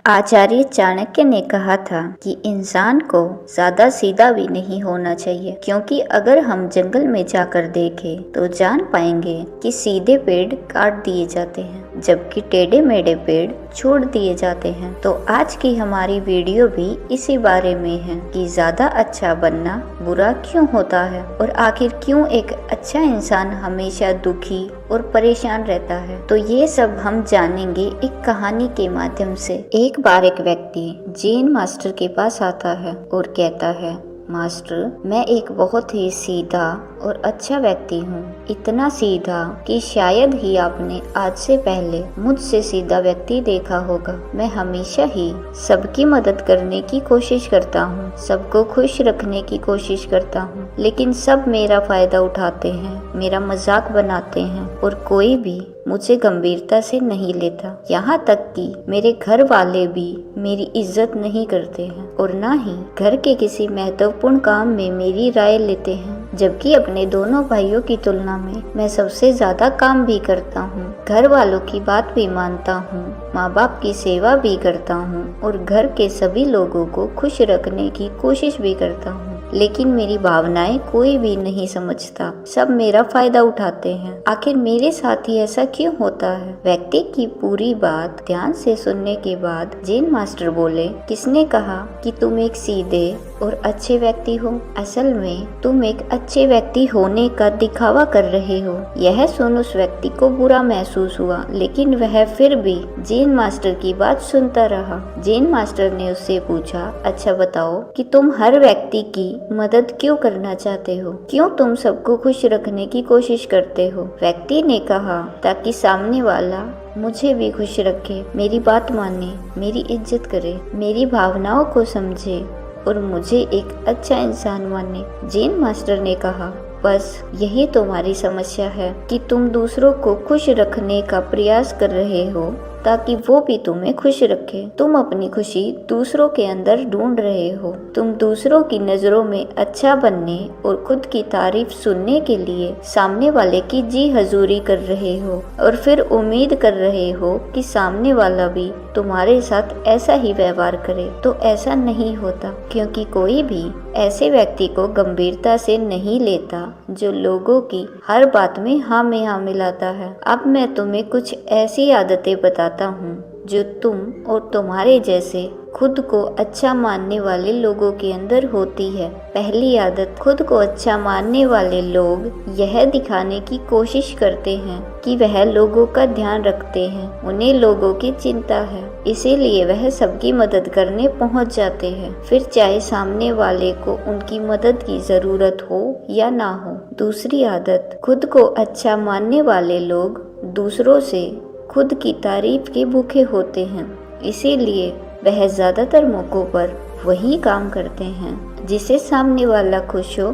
आचार्य चाणक्य ने कहा था कि इंसान को ज्यादा सीधा भी नहीं होना चाहिए, क्योंकि अगर हम जंगल में जाकर देखें तो जान पाएंगे कि सीधे पेड़ काट दिए जाते हैं जबकि टेढ़े मेढ़े पेड़ छोड़ दिए जाते हैं। तो आज की हमारी वीडियो भी इसी बारे में है कि ज्यादा अच्छा बनना बुरा क्यों होता है और आखिर क्यों एक अच्छा इंसान हमेशा दुखी और परेशान रहता है। तो ये सब हम जानेंगे एक कहानी के माध्यम से। एक बार एक व्यक्ति जैन मास्टर के पास आता है और कहता है, मास्टर, मैं एक बहुत ही सीधा और अच्छा व्यक्ति हूँ, इतना सीधा कि शायद ही आपने आज से पहले मुझसे सीधा व्यक्ति देखा होगा। मैं हमेशा ही सबकी मदद करने की कोशिश करता हूँ, सबको खुश रखने की कोशिश करता हूँ, लेकिन सब मेरा फायदा उठाते हैं, मेरा मजाक बनाते हैं और कोई भी मुझे गंभीरता से नहीं लेता। यहाँ तक कि मेरे घर वाले भी मेरी इज्जत नहीं करते हैं और ना ही घर के किसी महत्वपूर्ण काम में मेरी राय लेते हैं, जबकि अपने दोनों भाइयों की तुलना में मैं सबसे ज्यादा काम भी करता हूँ, घर वालों की बात भी मानता हूँ, माँ बाप की सेवा भी करता हूँ और घर के सभी लोगों को खुश रखने की कोशिश भी करता हूँ, लेकिन मेरी भावनाएं कोई भी नहीं समझता, सब मेरा फायदा उठाते हैं। आखिर मेरे साथ ही ऐसा क्यों होता है? व्यक्ति की पूरी बात ध्यान से सुनने के बाद जैन मास्टर बोले, किसने कहा कि तुम एक सीधे और अच्छे व्यक्ति हो? असल में तुम एक अच्छे व्यक्ति होने का दिखावा कर रहे हो। यह सुन उस व्यक्ति को बुरा महसूस हुआ, लेकिन वह फिर भी जैन मास्टर की बात सुनता रहा। जैन मास्टर ने उससे पूछा, अच्छा बताओ कि तुम हर व्यक्ति की मदद क्यों करना चाहते हो? क्यों तुम सबको खुश रखने की कोशिश करते हो? व्यक्ति ने कहा, ताकि सामने वाला मुझे भी खुश रखे, मेरी बात माने, मेरी इज्जत करे, मेरी भावनाओं को समझे और मुझे एक अच्छा इंसान माने। जैन मास्टर ने कहा, बस यही तुम्हारी समस्या है कि तुम दूसरों को खुश रखने का प्रयास कर रहे हो ताकि वो भी तुम्हें खुश रखे। तुम अपनी खुशी दूसरों के अंदर ढूंढ रहे हो। तुम दूसरों की नजरों में अच्छा बनने और खुद की तारीफ सुनने के लिए सामने वाले की जी हजूरी कर रहे हो और फिर उम्मीद कर रहे हो कि सामने वाला भी तुम्हारे साथ ऐसा ही व्यवहार करे। तो ऐसा नहीं होता, क्योंकि कोई भी ऐसे व्यक्ति को गंभीरता से नहीं लेता जो लोगों की हर बात में हाँ में हाँ मिलाता है। अब मैं तुम्हें कुछ ऐसी आदतें बताता हूँ जो तुम और तुम्हारे जैसे खुद को अच्छा मानने वाले लोगों के अंदर होती है। पहली आदत, खुद को अच्छा मानने वाले लोग यह दिखाने की कोशिश करते हैं कि वह लोगों का ध्यान रखते हैं, उन्हें लोगों की चिंता है, इसीलिए वह सबकी मदद करने पहुंच जाते हैं, फिर चाहे सामने वाले को उनकी मदद की जरूरत हो या ना हो। दूसरी आदत, खुद को अच्छा मानने वाले लोग दूसरों से खुद की तारीफ के भूखे होते हैं, इसीलिए वह ज्यादातर मौकों पर वही काम करते हैं जिसे सामने वाला खुश हो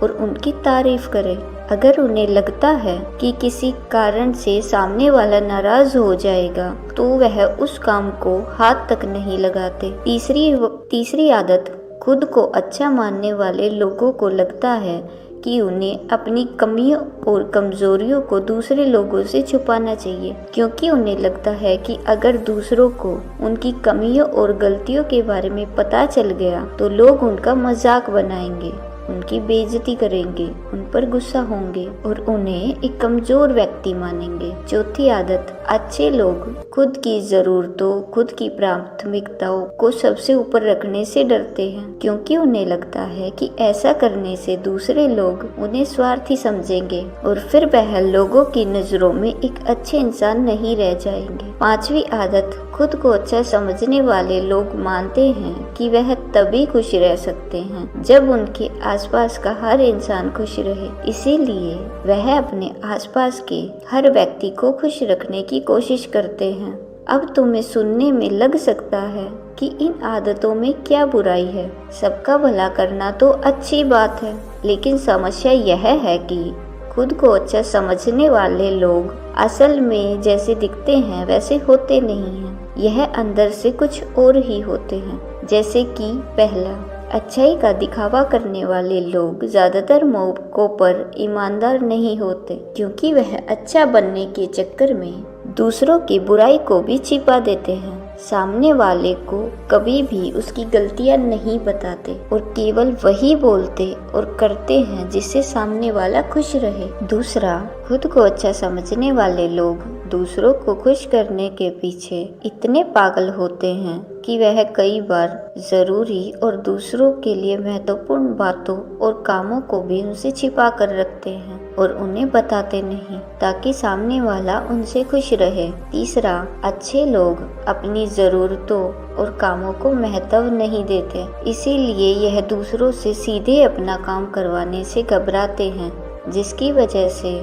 और उनकी तारीफ करे। अगर उन्हें लगता है कि किसी कारण से सामने वाला नाराज हो जाएगा तो वह उस काम को हाथ तक नहीं लगाते। तीसरी आदत, खुद को अच्छा मानने वाले लोगों को लगता है कि उन्हें अपनी कमियों और कमजोरियों को दूसरे लोगों से छुपाना चाहिए, क्योंकि उन्हें लगता है कि अगर दूसरों को उनकी कमियों और गलतियों के बारे में पता चल गया तो लोग उनका मजाक बनाएंगे, उनकी बेइज्जती करेंगे, उन पर गुस्सा होंगे और उन्हें एक कमजोर व्यक्ति मानेंगे। चौथी आदत, अच्छे लोग खुद की जरूरतों, खुद की प्राथमिकताओं को सबसे ऊपर रखने से डरते हैं, क्योंकि उन्हें लगता है कि ऐसा करने से दूसरे लोग उन्हें स्वार्थी समझेंगे और फिर वह लोगों की नजरों में एक अच्छे इंसान नहीं रह जाएंगे। पांचवी आदत, खुद को अच्छा समझने वाले लोग मानते हैं कि वह तभी खुश रह सकते हैं जब उनके आसपास का हर इंसान खुश रहे, इसीलिए वह अपने आसपास के हर व्यक्ति को खुश रखने की कोशिश करते हैं। अब तुम्हें सुनने में लग सकता है कि इन आदतों में क्या बुराई है, सबका भला करना तो अच्छी बात है, लेकिन समस्या यह है कि खुद को अच्छा समझने वाले लोग असल में जैसे दिखते हैं वैसे होते नहीं हैं, यह अंदर से कुछ और ही होते हैं। जैसे कि पहला, अच्छाई का दिखावा करने वाले लोग ज्यादातर मौकों पर ईमानदार नहीं होते, क्योंकि वह अच्छा बनने के चक्कर में दूसरों की बुराई को भी छिपा देते हैं। सामने वाले को कभी भी उसकी गलतियां नहीं बताते और केवल वही बोलते और करते हैं जिससे सामने वाला खुश रहे। दूसरा, खुद को अच्छा समझने वाले लोग दूसरों को खुश करने के पीछे इतने पागल होते हैं कि वह कई बार जरूरी और दूसरों के लिए महत्वपूर्ण बातों और कामों को भी उनसे छिपा कर रखते हैं और उन्हें बताते नहीं, ताकि सामने वाला उनसे खुश रहे। तीसरा, अच्छे लोग अपनी जरूरतों और कामों को महत्व नहीं देते, इसीलिए यह दूसरों से सीधे अपना काम करवाने से घबराते हैं, जिसकी वजह से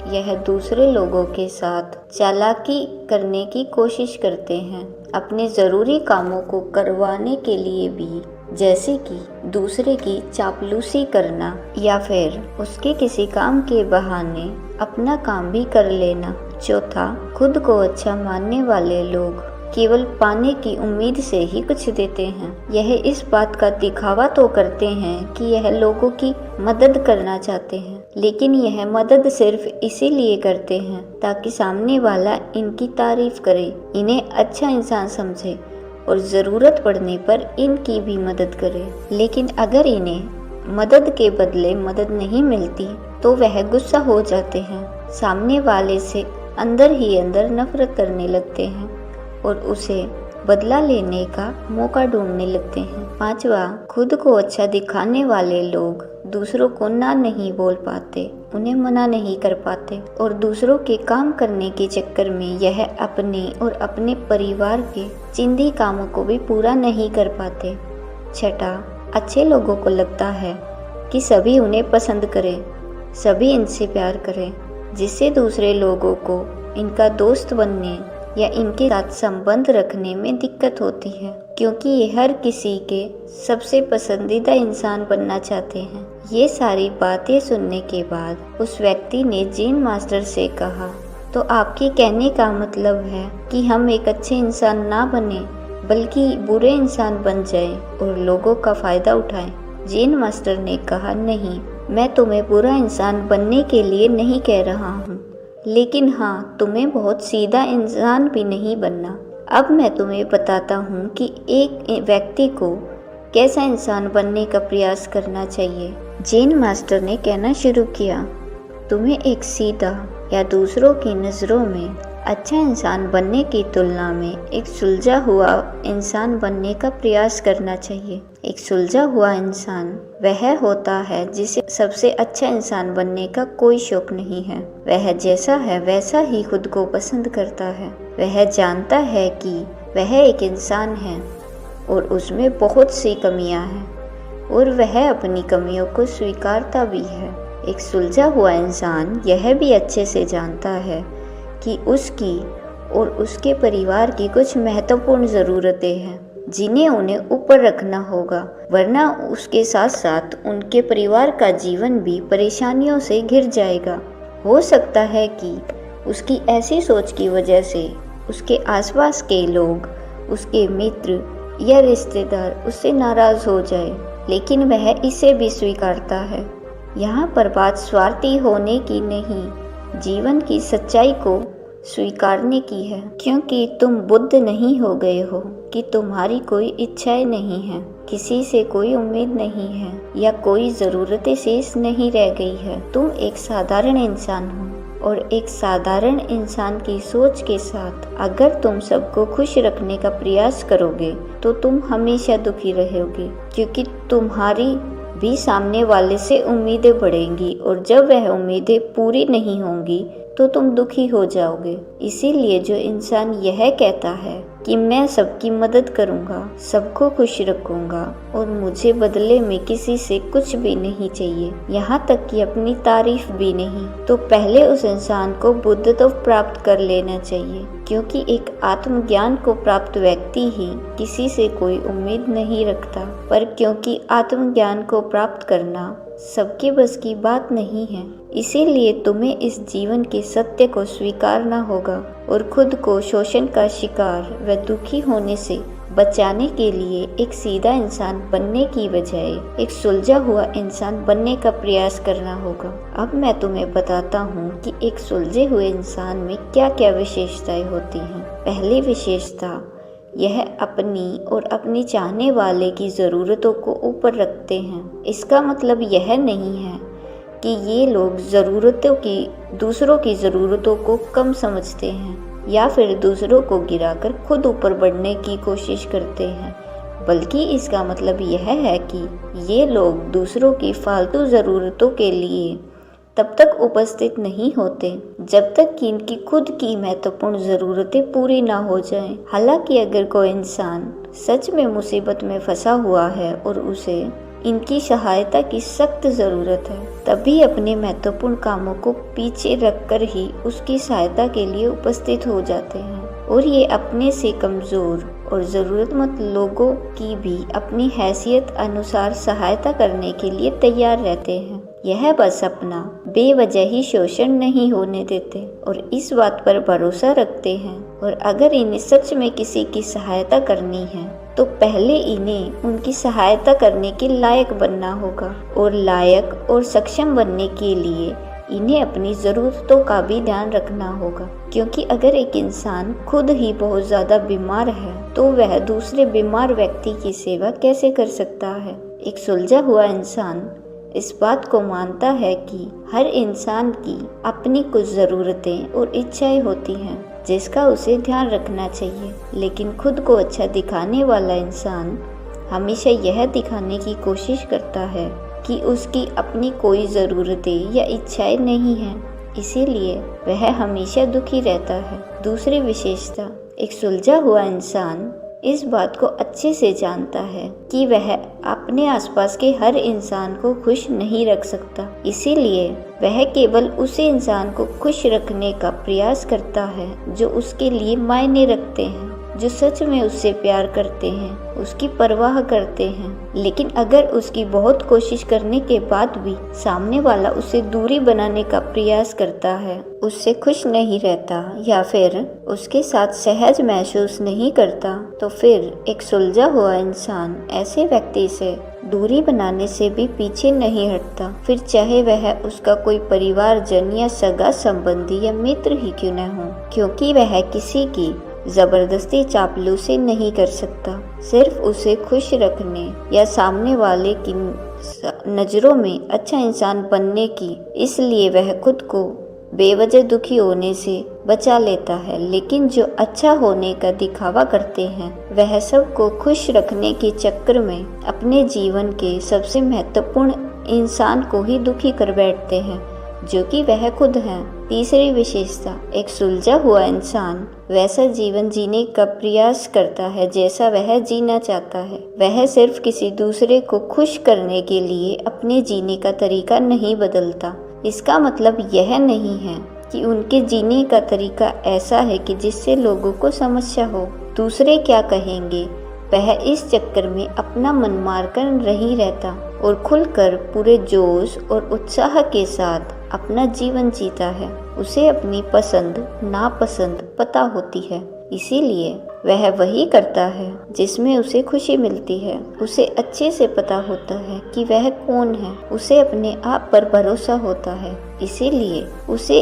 यह दूसरे लोगों के साथ चालाकी करने की कोशिश करते हैं, अपने ज़रूरी कामों को करवाने के लिए भी, जैसे कि दूसरे की चापलूसी करना या फिर उसके किसी काम के बहाने अपना काम भी कर लेना। चौथा, खुद को अच्छा मानने वाले लोग केवल पाने की उम्मीद से ही कुछ देते हैं। यह इस बात का दिखावा तो करते हैं कि यह लोगों की मदद करना चाहते हैं, लेकिन यह मदद सिर्फ इसीलिए करते हैं ताकि सामने वाला इनकी तारीफ करे, इन्हें अच्छा इंसान समझे और ज़रूरत पड़ने पर इनकी भी मदद करे। लेकिन अगर इन्हें मदद के बदले मदद नहीं मिलती तो वह गुस्सा हो जाते हैं, सामने वाले से अंदर ही अंदर नफरत करने लगते हैं और उसे बदला लेने का मौका ढूंढने लगते हैं। पांचवा, खुद को अच्छा दिखाने वाले लोग दूसरों को ना नहीं बोल पाते, उन्हें मना नहीं कर पाते और दूसरों के काम करने के चक्कर में यह अपने और अपने परिवार के चिंदी कामों को भी पूरा नहीं कर पाते। छठा, अच्छे लोगों को लगता है कि सभी उन्हें पसंद करें, सभी इनसे प्यार करें, जिससे दूसरे लोगों को इनका दोस्त बनने या इनके साथ संबंध रखने में दिक्कत होती है, क्योंकि ये हर किसी के सबसे पसंदीदा इंसान बनना चाहते हैं। ये सारी बातें सुनने के बाद उस व्यक्ति ने जेन मास्टर से कहा, तो आपके कहने का मतलब है कि हम एक अच्छे इंसान ना बने बल्कि बुरे इंसान बन जाएं और लोगों का फायदा उठाएं। जेन मास्टर ने कहा, नहीं, मैं तुम्हें बुरा इंसान बनने के लिए नहीं कह रहा हूँ, लेकिन हाँ, तुम्हें बहुत सीधा इंसान भी नहीं बनना। अब मैं तुम्हें बताता हूँ कि एक व्यक्ति को कैसा इंसान बनने का प्रयास करना चाहिए। जेन मास्टर ने कहना शुरू किया, तुम्हें एक सीधा या दूसरों की नज़रों में अच्छा इंसान बनने की तुलना में एक सुलझा हुआ इंसान बनने का प्रयास करना चाहिए। एक सुलझा हुआ इंसान वह होता है जिसे सबसे अच्छा इंसान बनने का कोई शौक नहीं है। वह जैसा है वैसा ही खुद को पसंद करता है। वह जानता है कि वह एक इंसान है और उसमें बहुत सी कमियां हैं और वह अपनी कमियों को स्वीकारता भी है। एक सुलझा हुआ इंसान यह भी अच्छे से जानता है कि उसकी और उसके परिवार की कुछ महत्वपूर्ण ज़रूरतें हैं जिन्हें उन्हें ऊपर रखना होगा, वरना उसके साथ साथ उनके परिवार का जीवन भी परेशानियों से घिर जाएगा। हो सकता है कि उसकी ऐसी सोच की वजह से उसके आसपास के लोग, उसके मित्र या रिश्तेदार उससे नाराज़ हो जाए, लेकिन वह इसे भी स्वीकारता है। यहाँ पर बात स्वार्थी होने की नहीं, जीवन की सच्चाई को स्वीकारने की है, क्योंकि तुम बुद्ध नहीं हो गए हो कि तुम्हारी कोई इच्छाएं नहीं है, किसी से कोई उम्मीद नहीं है या कोई ज़रूरतें शेष नहीं रह गई है। तुम एक साधारण इंसान हो और एक साधारण इंसान की सोच के साथ अगर तुम सबको खुश रखने का प्रयास करोगे तो तुम हमेशा दुखी रहोगे, क्योंकि तुम्हारी भी सामने वाले से उम्मीदें बढ़ेंगी और जब वह उम्मीदें पूरी नहीं होंगी तो तुम दुखी हो जाओगे। इसीलिए जो इंसान यह कहता है कि मैं सबकी मदद करूंगा, सबको खुश रखूंगा और मुझे बदले में किसी से कुछ भी नहीं चाहिए, यहाँ तक कि अपनी तारीफ भी नहीं, तो पहले उस इंसान को बुद्धत्व प्राप्त कर लेना चाहिए, क्योंकि एक आत्मज्ञान को प्राप्त व्यक्ति ही किसी से कोई उम्मीद नहीं रखता। पर क्योंकि आत्मज्ञान को प्राप्त करना सबके बस की बात नहीं है, इसीलिए तुम्हें इस जीवन के सत्य को स्वीकारना होगा और खुद को शोषण का शिकार व दुखी होने से बचाने के लिए एक सीधा इंसान बनने की बजाय एक सुलझा हुआ इंसान बनने का प्रयास करना होगा। अब मैं तुम्हें बताता हूँ कि एक सुलझे हुए इंसान में क्या क्या विशेषताएं होती हैं। पहली विशेषता, यह अपनी और अपने चाहने वाले की ज़रूरतों को ऊपर रखते हैं। इसका मतलब यह नहीं है कि ये लोग दूसरों की ज़रूरतों को कम समझते हैं या फिर दूसरों को गिराकर खुद ऊपर बढ़ने की कोशिश करते हैं, बल्कि इसका मतलब यह है कि ये लोग दूसरों की फालतू ज़रूरतों के लिए तब तक उपस्थित नहीं होते जब तक कि इनकी खुद की महत्वपूर्ण ज़रूरतें पूरी ना हो जाएं। हालांकि अगर कोई इंसान सच में मुसीबत में फंसा हुआ है और उसे इनकी सहायता की सख्त ज़रूरत है, तभी अपने महत्वपूर्ण कामों को पीछे रखकर ही उसकी सहायता के लिए उपस्थित हो जाते हैं और ये अपने से कमज़ोर और ज़रूरतमंद लोगों की भी अपनी हैसियत अनुसार सहायता करने के लिए तैयार रहते हैं। यह बस अपना बेवजह ही शोषण नहीं होने देते और इस बात पर भरोसा रखते हैं, और अगर इन्हें सच में किसी की सहायता करनी है तो पहले इन्हें उनकी सहायता करने के लायक बनना होगा, और लायक और सक्षम बनने के लिए इन्हें अपनी ज़रूरतों का भी ध्यान रखना होगा। क्योंकि अगर एक इंसान खुद ही बहुत ज़्यादा बीमार है तो वह दूसरे बीमार व्यक्ति की सेवा कैसे कर सकता है। एक सुलझा हुआ इंसान इस बात को मानता है कि हर इंसान की अपनी कुछ ज़रूरतें और इच्छाएं होती हैं जिसका उसे ध्यान रखना चाहिए, लेकिन खुद को अच्छा दिखाने वाला इंसान हमेशा यह दिखाने की कोशिश करता है कि उसकी अपनी कोई ज़रूरतें या इच्छाएं नहीं हैं, इसीलिए वह हमेशा दुखी रहता है। दूसरी विशेषता, एक सुलझा हुआ इंसान इस बात को अच्छे से जानता है कि वह अपने आसपास के हर इंसान को खुश नहीं रख सकता, इसीलिए वह केवल उसी इंसान को खुश रखने का प्रयास करता है जो उसके लिए मायने रखते हैं, जो सच में उससे प्यार करते हैं, उसकी परवाह करते हैं। लेकिन अगर उसकी बहुत कोशिश करने के बाद भी सामने वाला उसे दूरी बनाने का प्रयास करता है, उससे खुश नहीं रहता या फिर उसके साथ सहज महसूस नहीं करता, तो फिर एक सुलझा हुआ इंसान ऐसे व्यक्ति से दूरी बनाने से भी पीछे नहीं हटता, फिर चाहे वह उसका कोई परिवारजन या सगा संबंधी या मित्र ही क्यों न हो, क्योंकि वह किसी की जबरदस्ती चापलूसी नहीं कर सकता, सिर्फ उसे खुश रखने या सामने वाले की नज़रों में अच्छा इंसान बनने की, इसलिए वह खुद को बेवजह दुखी होने से बचा लेता है। लेकिन जो अच्छा होने का दिखावा करते हैं वह सबको खुश रखने के चक्कर में अपने जीवन के सबसे महत्वपूर्ण इंसान को ही दुखी कर बैठते हैं, जो कि वह खुद हैं। तीसरी विशेषता, एक सुलझा हुआ इंसान वैसा जीवन जीने का प्रयास करता है जैसा वह जीना चाहता है। वह सिर्फ किसी दूसरे को खुश करने के लिए अपने जीने का तरीका नहीं बदलता। इसका मतलब यह नहीं है कि उनके जीने का तरीका ऐसा है कि जिससे लोगों को समस्या हो, दूसरे क्या कहेंगे, वह इस चक्कर में अपना मन मारकर नहीं रहता और खुलकर पूरे जोश और उत्साह के साथ अपना जीवन जीता है। उसे अपनी पसंद नापसंद पता होती है, इसीलिए वह वही करता है जिसमें उसे खुशी मिलती है। उसे अच्छे से पता होता है कि वह कौन है, उसे अपने आप पर भरोसा होता है, इसीलिए उसे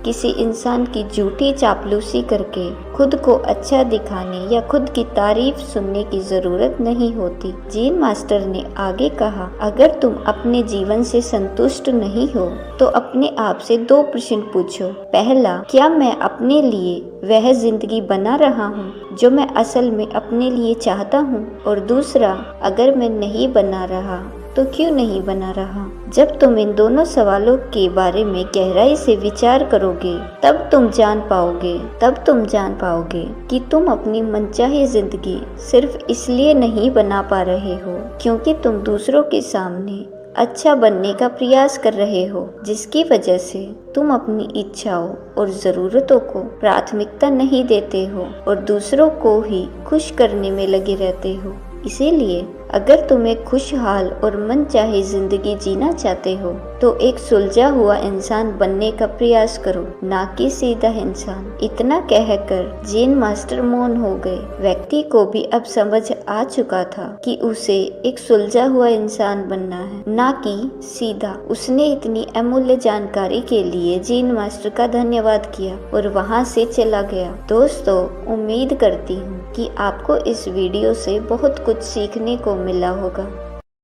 किसी इंसान की झूठी चापलूसी करके खुद को अच्छा दिखाने या खुद की तारीफ सुनने की जरूरत नहीं होती। जेन मास्टर ने आगे कहा, अगर तुम अपने जीवन से संतुष्ट नहीं हो तो अपने आप से 2 प्रश्न पूछो। पहला, क्या मैं अपने लिए वह जिंदगी बना रहा हूँ जो मैं असल में अपने लिए चाहता हूँ, और दूसरा, अगर मैं नहीं बना रहा तो क्यों नहीं बना रहा। जब तुम इन दोनों सवालों के बारे में गहराई से विचार करोगे तब तुम जान पाओगे कि तुम अपनी मनचाही जिंदगी सिर्फ इसलिए नहीं बना पा रहे हो क्योंकि तुम दूसरों के सामने अच्छा बनने का प्रयास कर रहे हो, जिसकी वजह से तुम अपनी इच्छाओं और ज़रूरतों को प्राथमिकता नहीं देते हो और दूसरों को ही खुश करने में लगे रहते हो। इसीलिए अगर तुम एक खुशहाल और मनचाही जिंदगी जीना चाहते हो तो एक सुलझा हुआ इंसान बनने का प्रयास करो, ना कि सीधा इंसान। इतना कहकर जेन मास्टर मौन हो गए। व्यक्ति को भी अब समझ आ चुका था कि उसे एक सुलझा हुआ इंसान बनना है, ना कि सीधा। उसने इतनी अमूल्य जानकारी के लिए जेन मास्टर का धन्यवाद किया और वहाँ से चला गया। दोस्तों, उम्मीद करती हूँ कि आपको इस वीडियो से बहुत कुछ सीखने को मिला होगा।